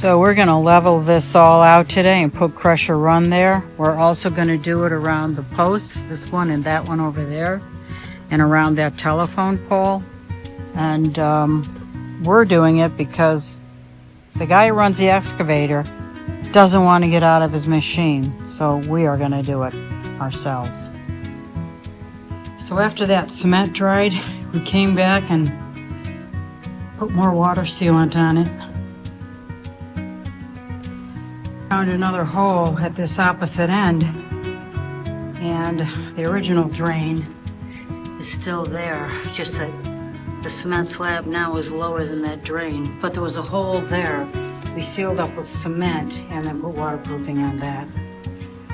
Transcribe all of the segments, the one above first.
So we're going to level this all out today and put crusher run there. We're also going to do it around the posts, this one and that one over there, and around that telephone pole. And we're doing it because the guy who runs the excavator doesn't want to get out of his machine. So we are going to do it ourselves. So after that cement dried, we came back and put more water sealant on it. Found another hole at this opposite end, and the original drain is still there, just that the cement slab now is lower than that drain, but there was a hole there. We sealed up with cement and then put waterproofing on that.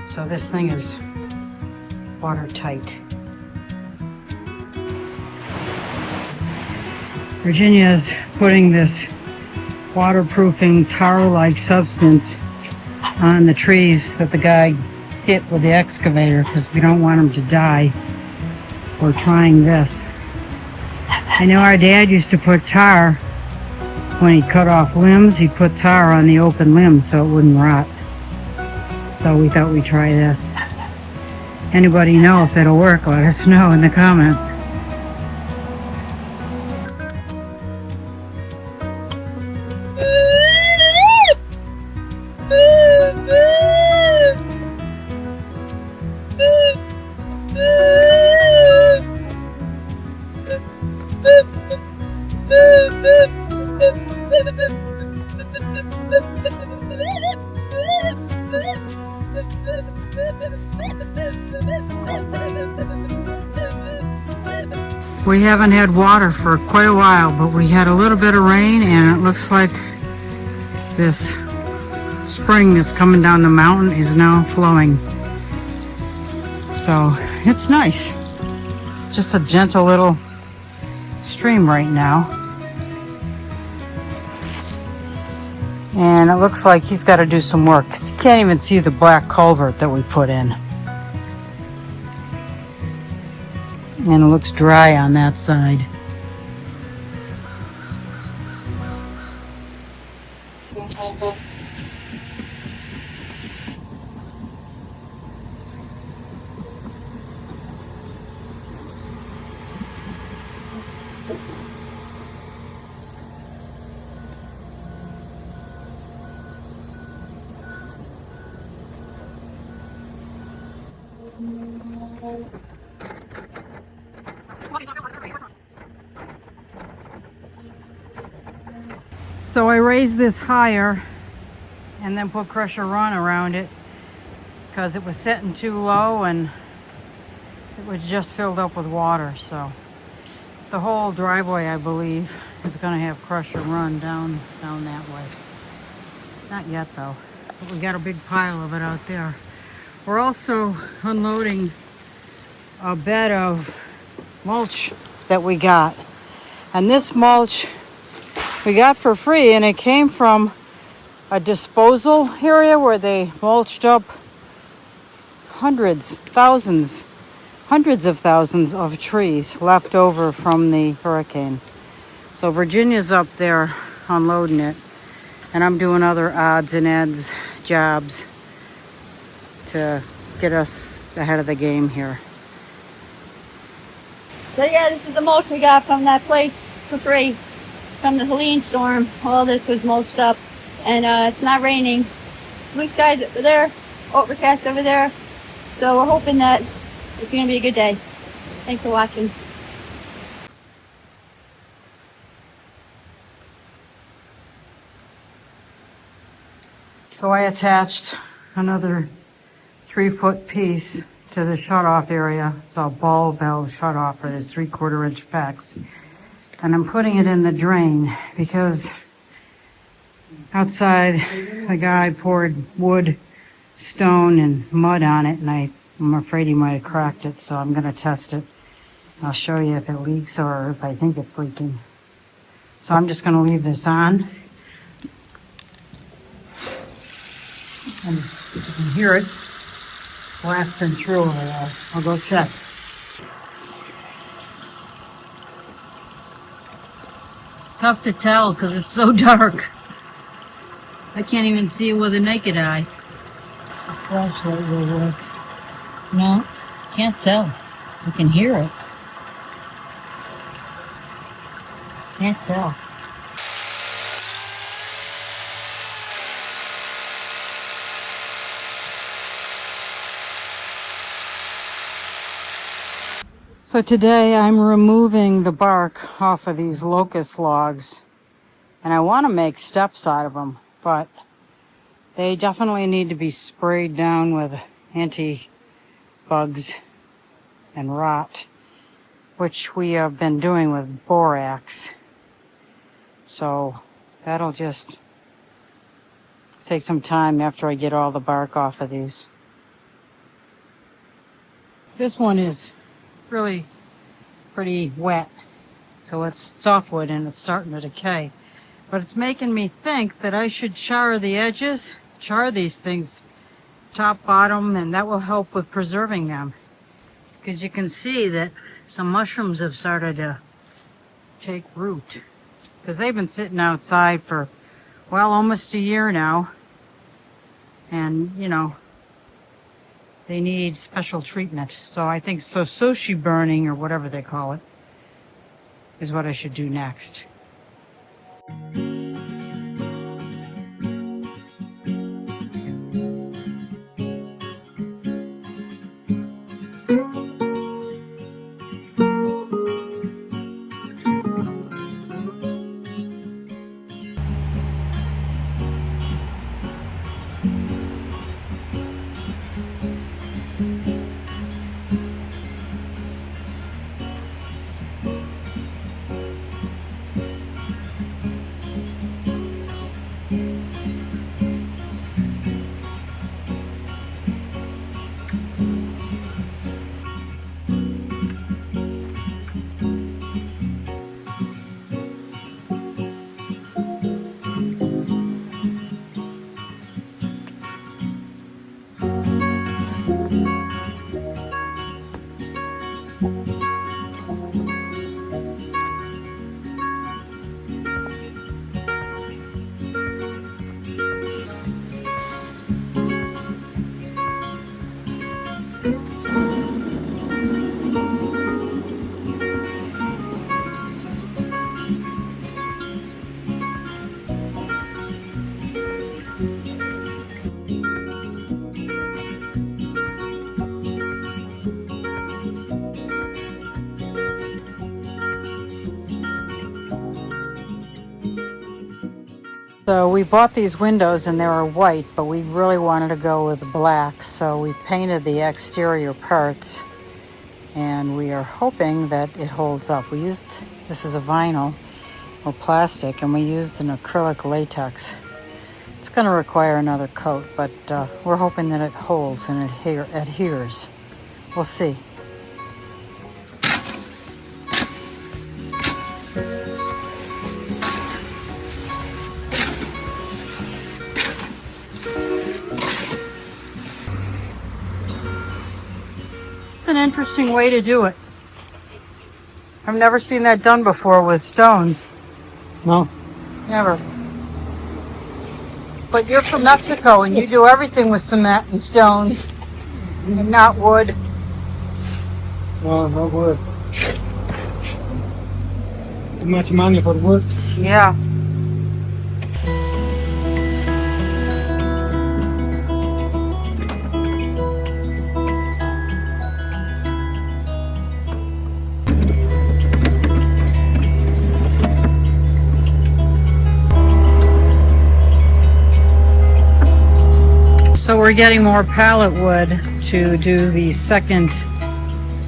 So this thing is watertight. Virginia's putting this waterproofing tar-like substance on the trees that the guy hit with the excavator because we don't want them to die. We're trying this. I know our dad used to put tar when he cut off limbs. He put tar on the open limbs so it wouldn't rot. So we thought we'd try this. Anybody know if it'll work? Let us know in the comments. We haven't had water for quite a while, but we had a little bit of rain and it looks like this spring that's coming down the mountain is now flowing. So it's nice. Just a gentle little stream right now. And it looks like he's got to do some work because you can't even see the black culvert that we put in. And it looks dry on that side. So I raised this higher and then put crusher run around it because it was sitting too low and it was just filled up with water. So the whole driveway, I believe, is going to have crusher run down that way. Not yet though, but we got a big pile of it out there. We're also unloading a bed of mulch that we got. And this mulch we got for free, and it came from a disposal area where they mulched up hundreds of thousands of trees left over from the hurricane. So Virginia's up there unloading it, and I'm doing other odds and ends jobs to get us ahead of the game here. So yeah, this is the mulch we got from that place for free. From the Helene storm, all this was mulched up, and it's not raining. Blue skies over there, overcast over there. So we're hoping that it's going to be a good day. Thanks for watching. So I attached another 3-foot piece to the shutoff area. It's a ball valve shutoff for this 3/4 inch packs. And I'm putting it in the drain because outside the guy poured wood, stone, and mud on it, and I'm afraid he might have cracked it, so I'm going to test it. I'll show you if it leaks or if I think it's leaking. So I'm just going to leave this on. And you can hear it blasting through over there. I'll go check. Tough to tell because it's so dark. I can't even see it with a naked eye. The flashlight will work. No, can't tell. You can hear it. Can't tell. So today I'm removing the bark off of these locust logs, and I want to make steps out of them, but they definitely need to be sprayed down with anti-bugs and rot, which we have been doing with borax. So that'll just take some time after I get all the bark off of these. This one is really pretty wet, so it's softwood and it's starting to decay. But it's making me think that I should char the edges, char these things top, bottom, and that will help with preserving them. Because you can see that some mushrooms have started to take root. Because they've been sitting outside for, well, almost a year now. And, you know, they need special treatment. So I think sushi burning, or whatever they call it, is what I should do next. So we bought these windows and they were white, but we really wanted to go with black. So we painted the exterior parts and we are hoping that it holds up. This is a vinyl or plastic, and we used an acrylic latex. It's going to require another coat, but we're hoping that it holds and adheres. We'll see. It's an interesting way to do it. I've never seen that done before with stones. No. Never. But you're from Mexico and you do everything with cement and stones and not wood. No, no wood. Too much money for wood. Yeah. So we're getting more pallet wood to do the second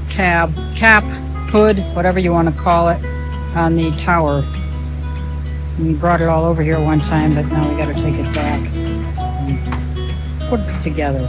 cap, hood, whatever you want to call it, on the tower. We brought it all over here one time, but now we got to take it back and put it together.